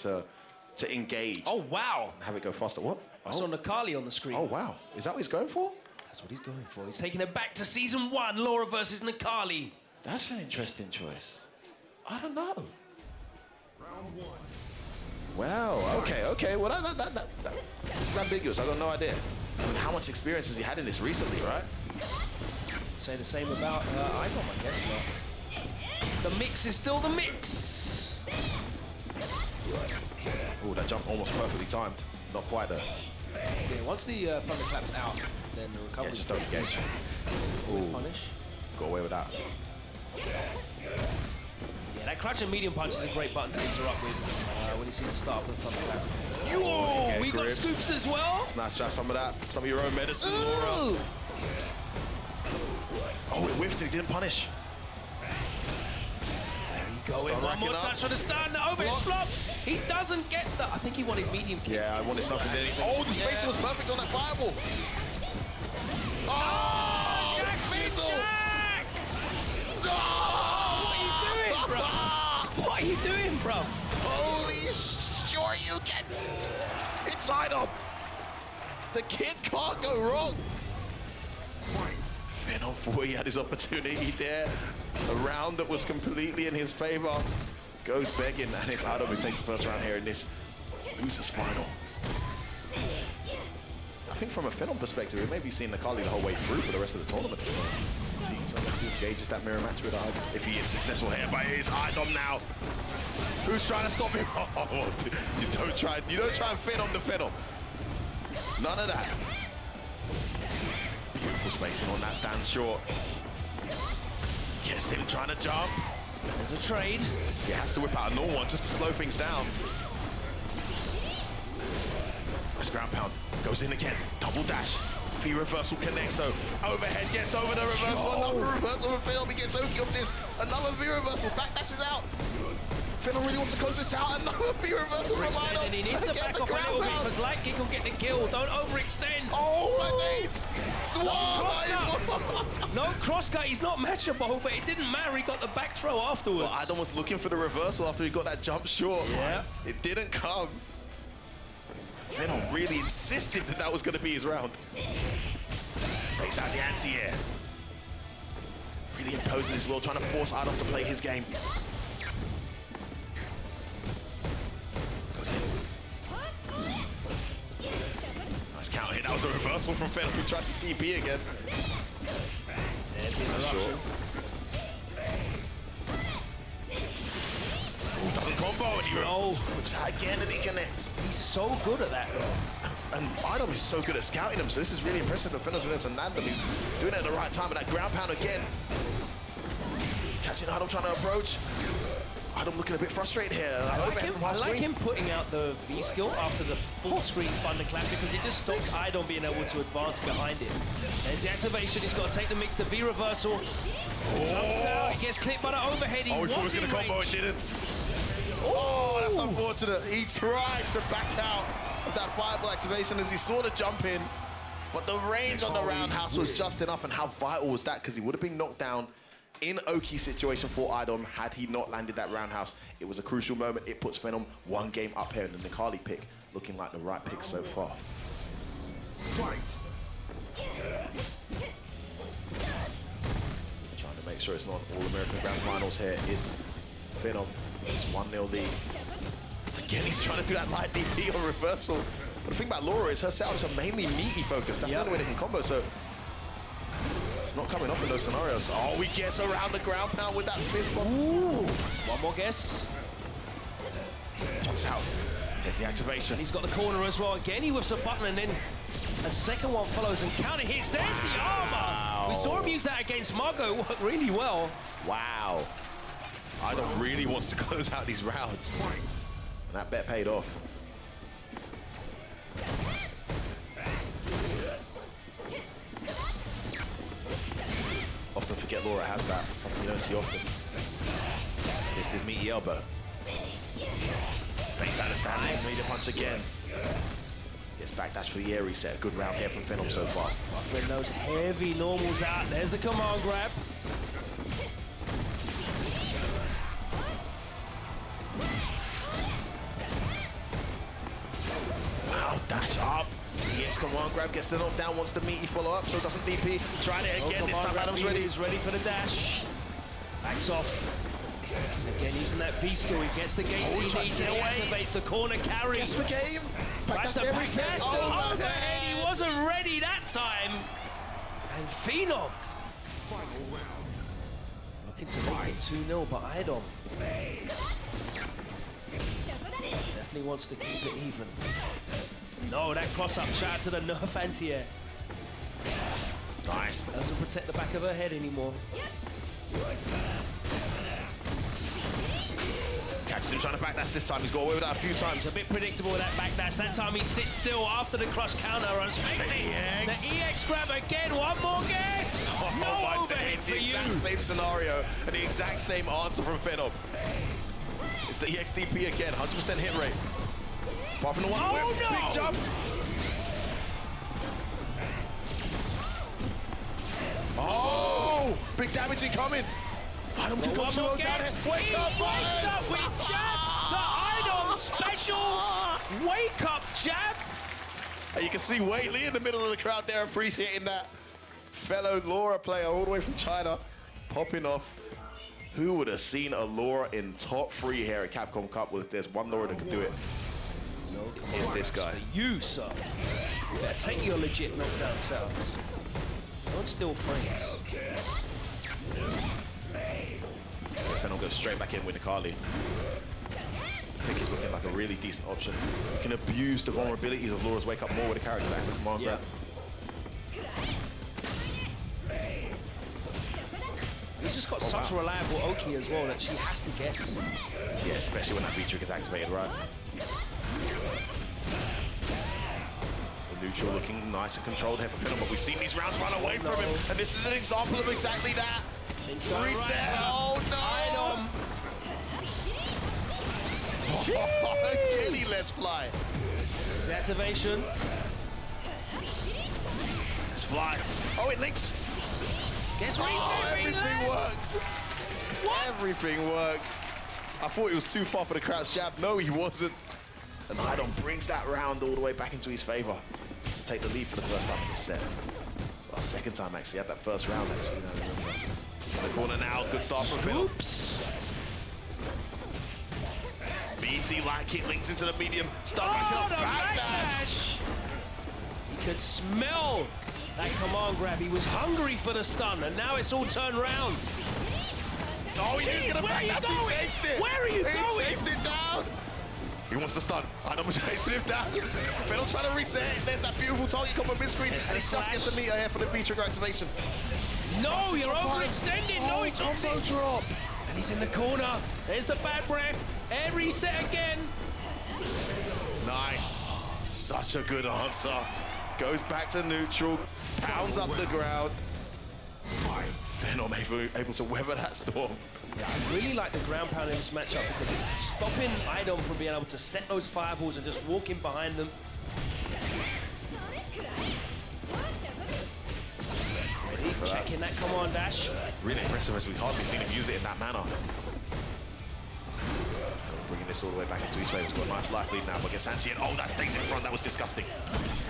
to engage. Oh, wow. And have it go faster. What? I saw Nakali on the screen. Oh, wow. Is that what he's going for? That's what he's going for. He's taking it back to Season 1, Laura versus Nakali. That's an interesting choice. I don't know. Round 1. Well, okay. Well, this is ambiguous. I got no idea. I mean, how much experience has he had in this recently, right? Say the same about iDom, I guess, but the mix is still the mix. Oh, that jump almost perfectly timed. Not quite there. Yeah, once the thunderclap's out, then the recovery. Yeah, just don't engage. Ooh, Punish. got away with that. Yeah, that crouch and medium punch is a great button to interrupt with when he sees the start of the thunderclap. Oh, We got scoops as well. It's nice to have some of that. Some of your own medicine, Laura. Oh, it whiffed. It didn't punish. Go in, one more touch for the stun. Over it's flopped. He doesn't get the. I think he wanted medium kick. Yeah, I wanted something. Oh, the spacing was perfect on that fireball. Oh, Shaq! What are you doing, bro? What are you doing, bro? Holy sure you get inside him. The kid can't go wrong. Phenom thought he had his opportunity there. A round that was completely in his favor. Goes begging, and it's iDom who takes the first round here in this losers final. I think from a Phenom perspective, we may be seeing Nakali the whole way through for the rest of the tournament. Let's see if engages that mirror match with iDom. If he is successful here, but it is iDom now. Who's trying to stop him? Oh, you don't try and Phenom the Phenom. None of that. Beautiful spacing on that stand short. Gets him trying to jump. There's a trade. He has to whip out a normal one just to slow things down. Nice ground pound. Goes in again. Double dash. V reversal connects though. Overhead gets over the reversal. Another reversal from Phenom. He gets over this. Another V reversal. Back dashes out. Phenom really wants to close this out. Another V reversal from iDom. And he needs to back off a little bit because Light Kick will get the kill. Don't overextend. Oh my days. No crosscut, he's not matchable, but it didn't matter, he got the back throw afterwards. Well, iDom was looking for the reversal after he got that jump short. Yeah. It didn't come. Phenom really insisted that that was going to be his round. Takes out the anti-air. Really imposing his will, trying to force iDom to play his game. Goes in. Nice counter hit. That was a reversal from Phenom who tried to DP again. There's the interruption. Ooh, doesn't combo and he whips out again and he connects. He's so good at that though. And iDom is so good at scouting him, so this is really impressive that Phenom's been able to land them. He's doing it at the right time, and that ground pound again. Catching iDom trying to approach. iDom looking a bit frustrated here. I like him putting out the V skill after the full screen thunderclap because it just stops iDom being able to advance behind it. There's the activation, he's got to take the mix, the V reversal. Jumps out, he gets clipped by the overhead. He thought he was going to combo, it didn't. Oh, that's unfortunate. He tried to back out of that fireball activation as he saw the jump in, but the range on the roundhouse was just enough. And how vital was that? Because he would have been knocked down in Oki situation for iDom had he not landed that roundhouse. It was a crucial moment. It puts Phenom one game up here, and the Nakali pick looking like the right pick so far. Trying to make sure it's not All-American Grand Finals here is Phenom. It's 1-0 lead. Again, he's trying to do that light DP or reversal. But the thing about Laura is her setups are mainly meaty focused. That's the only way they can combo, so it's not coming off in those scenarios. Oh, he gets around the ground pound with that fist bump. Ooh. One more guess. Jumps out. There's the activation. He's got the corner as well. Again, he whiffs a button and then a second one follows and counter hits. There's the armor. We saw him use that against Margot. It worked really well. Wow. iDom really wants to close out these rounds. And that bet paid off. Often forget Laura has that. Something you don't see often. It's this meaty elbow. Face out of stand. Nice. Media punch again. Gets back dash for the air reset. Good round here from Phenom so far. Buffering those heavy normals out. There's the command grab. Mash up. Yes, command grab, gets the knockdown, wants the meaty follow-up, so doesn't DP. Trying it again, this time Adam's ready. He's ready for the dash. Backs off. Again, using that V skill, he gets the gauge that he needs, and he activates the corner carry. Guess for game. That's Back every set. Oh, overhead, he wasn't ready that time. And Phenom. Final round. Looking to make it 2-0, but iDom definitely wants to keep it even. No, that cross-up, shout out to the Nerf anti-air. Nice. Doesn't protect the back of her head anymore. Catches him trying to backdash this time. He's got away with that a few times. It's a bit predictable with that backdash. That time he sits still after the crush counter on Specty. The EX grab again. One more guess. No overhead for you. The exact same scenario and the exact same answer from Phenom. It's the EXDP again. 100% hit rate. Popping the one whip. No. Big jump. Oh! Big damage incoming. iDom can go 2-0 down here. Wake up, wakes up with jab. The iDom special wake up jab. And you can see Wei Li in the middle of the crowd there appreciating that. Fellow Laura player all the way from China popping off. Who would have seen a Laura in top 3 here at Capcom Cup? Well, if there's one Laura that can do it, it's this guy. You, sir. Yeah, take your legit knockdown selves. Don't steal frames. Phenom goes straight back in with the Kali. I think he's looking like a really decent option. He can abuse the vulnerabilities of Laura's wake up more with a character that has a command grab. He's just got such a reliable Oki as well that she has to guess. Yeah, especially when that feature gets activated, right? The neutral looking nice and controlled here for Phenom, but we've seen these rounds run away from him, and this is an example of exactly that. Reset! Oh no! Again he lets fly. The activation. Let's fly. Oh, it links. Guess reset. Everything worked. What? Everything worked. I thought he was too far for the crouch jab. No, he wasn't. And iDom brings that round all the way back into his favor to take the lead for the first time in this set. Well, second time actually. He had that first round actually. In the corner now. Good start from Phenom. Oops. BT light kick links into the medium. Start back up. Backdash. He could smell that command grab. He was hungry for the stun, and now it's all turned round. Oh, he's gonna backdash. He chased it. Where are you going? He chased it down. He wants to stun. iDom chasing him down. Phenom trying to reset. There's that beautiful target combo mid-screen, and he just gets the meter here for the V-trigger activation. No, you're overextended. No, he drops it. Drop. And he's in the corner. There's the bad breath. And reset again. Nice. Such a good answer. Goes back to neutral. Pounds up the ground. Phenom able to weather that storm. Yeah, I really like the ground pound in this matchup because it's stopping iDom from being able to set those fireballs and just walk in behind them. Ready, checking that command dash. Really impressive as we've hardly seen him use it in that manner. Bringing this all the way back into his favor. He's got a nice life lead now, but gets anti, and oh, that stays in front. That was disgusting.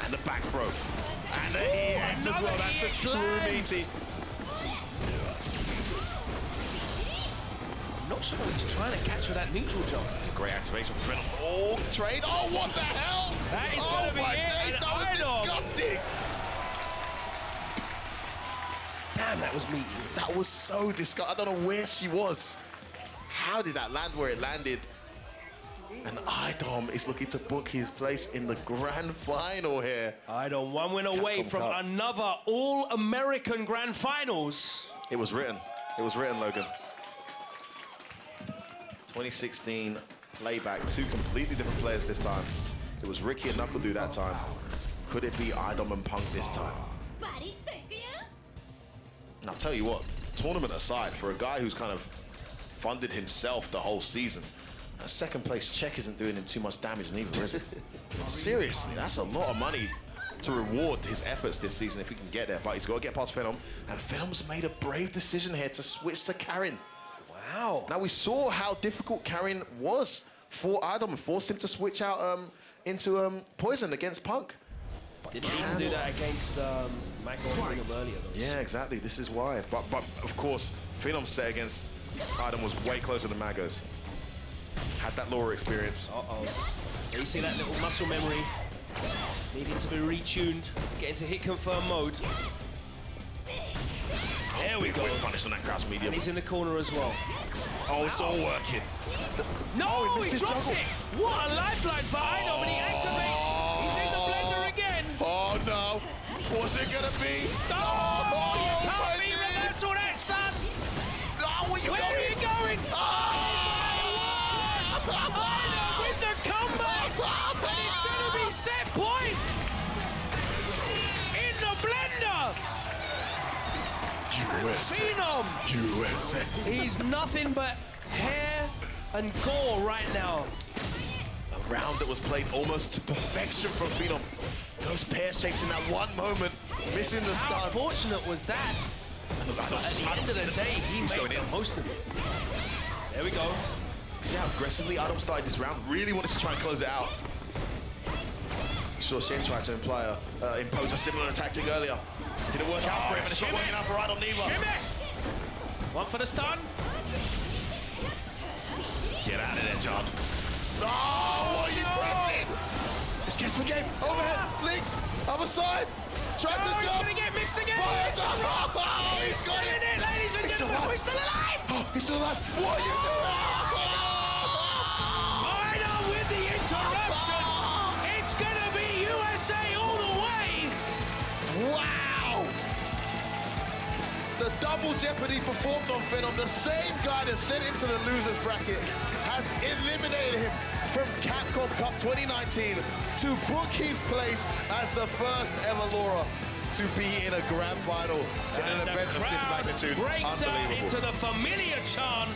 And the back throw. And the EX as well. That's a true meaty. I'm not sure what he's trying to catch with that neutral jump. Great activation from Phenom. Oh, trade. Oh, what the hell? That is going to be it. Days, that was disgusting. Damn, that was meaty. That was so disgusting. I don't know where she was. How did that land where it landed? And iDom is looking to book his place in the grand final here. iDom, one win away Capcom from Cup. another All-American Grand Finals. It was written. It was written, Logan. 2016 playback. 2 completely different players this time. It was Ricky and Knuckle that time. Could it be iDom and Punk this time? And I'll tell you what, tournament aside, for a guy who's kind of funded himself the whole season, a second place check isn't doing him too much damage neither, is it? Seriously, that's a lot of money to reward his efforts this season if he can get there, but he's got to get past Phenom, and Phenom's made a brave decision here to switch to Karin. Wow. Now we saw how difficult Karin was for iDom and forced him to switch out into Poison against Punk. Didn't need to do that against Mago and Phenom earlier, though. Yeah, exactly. This is why. But of course, Phenom's set against iDom was way closer than Mago's. Has that Laura experience. Uh-oh. You see that little muscle memory needing to be retuned, get into hit confirm mode. There we go. Punish on that crouch medium. And he's in the corner as well. Oh, it's all working. No, he he missed his drops juggle. it. What a lifeline for iDom, and he activates. He's in the blender again. Oh no. What's it gonna be? Oh, you my can't be days. reversal that, son. Oh, where Where are you going? iDom with the comeback. And it's going to be set point. In the blender. USA. Phenom. USA. He's nothing but hair and gore right now. A round that was played almost to perfection from Phenom. Those pear shapes in that one moment, missing the How stun. fortunate was that? But At the end of the day, he's he going made in. the most of it. There we go. See how aggressively iDom started this round? Really wanted to try and close it out. Sure, Shen tried to impose a similar tactic earlier. Didn't work out for him, and it's not working out for iDom neither. Shimmy. One for the stun. Get out of there, John. Oh, what are you pressing? This gets the game. Overhead, links, other side. Tried to He's jump. going to get mixed again. Oh, he's got Still in it. it, ladies and He's still gentlemen. alive. He's still alive. Oh, he's still alive. What are you doing? iDom with the interruption. It's going to be USA all the way. Wow! The double jeopardy performed on Phenom, the same guy that sent him to the losers bracket, has eliminated him from Capcom Cup 2019 to book his place as the first ever Laura to be in a grand final in an And the event of this crowd magnitude. breaks out Unbelievable. into the familiar chant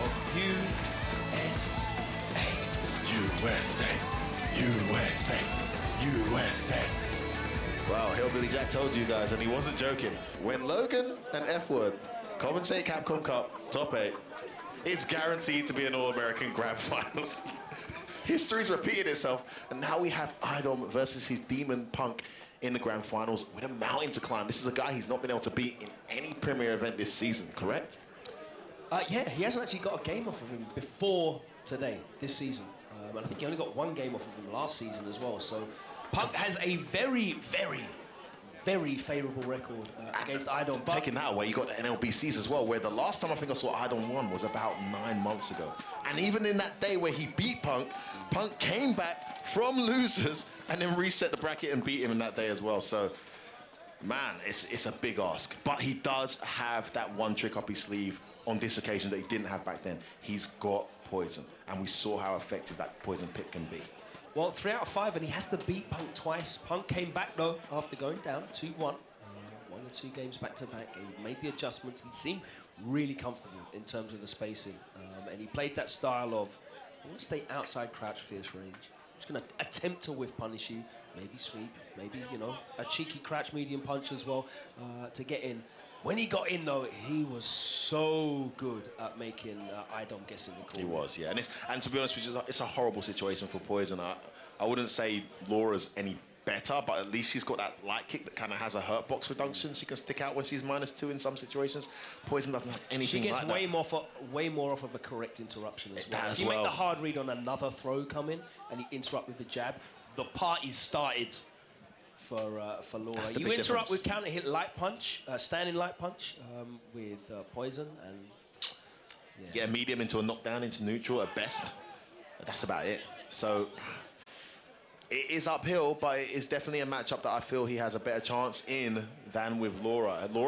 of USA. USA, USA, USA. Wow, Hillbilly Jack told you guys, and he wasn't joking. When Logan and F-Word commentate Capcom Cup Top 8, it's guaranteed to be an All-American Grand Finals. History's repeated itself, and now we have iDom versus his demon Punk in the Grand Finals with a mountain to climb. This is a guy he's not been able to beat in any premier event this season, correct? Yeah, he hasn't actually got a game off of him before today, this season. And I think he only got one game off of him last season as well. So Punk has a very, very, very favourable record against iDom. But Taking that away, you got the NLBCs as well, where the last time I think I saw iDom won was about 9 months ago. And even in that day where he beat Punk, Punk came back from losers and then reset the bracket and beat him in that day as well. So, man, it's a big ask. But he does have that one trick up his sleeve on this occasion that he didn't have back then. He's got Poison, and we saw how effective that Poison pick can be. well, 3 out of 5, and he has to beat Punk twice. Punk came back though after going down 2-1. 1 or 2 games back to back. He made the adjustments. He seemed really comfortable in terms of the spacing, and he played that style of, I want to stay outside crouch fierce range. I'm just going to attempt to whiff punish you, maybe sweep, maybe, you know, a cheeky crouch medium punch as well to get in. When he got in, though, he was so good at making iDom guess in the corner. He was, yeah. And to be honest with you, it's a horrible situation for Poison. I wouldn't say Laura's any better, but at least she's got that light kick that kind of has a hurt box reduction. She can stick out when she's -2 in some situations. Poison doesn't have anything She gets like way that. way more off of a correct interruption as well. That If as you well. make the hard read on another throw come in and you interrupt with the jab, the party's started for Laura. That's the You big interrupt difference. with counter hit light punch, standing light punch with Poison, and Get a medium into a knockdown into neutral at best. That's about it. So it is uphill, but it is definitely a matchup that I feel he has a better chance in than with Laura. Laura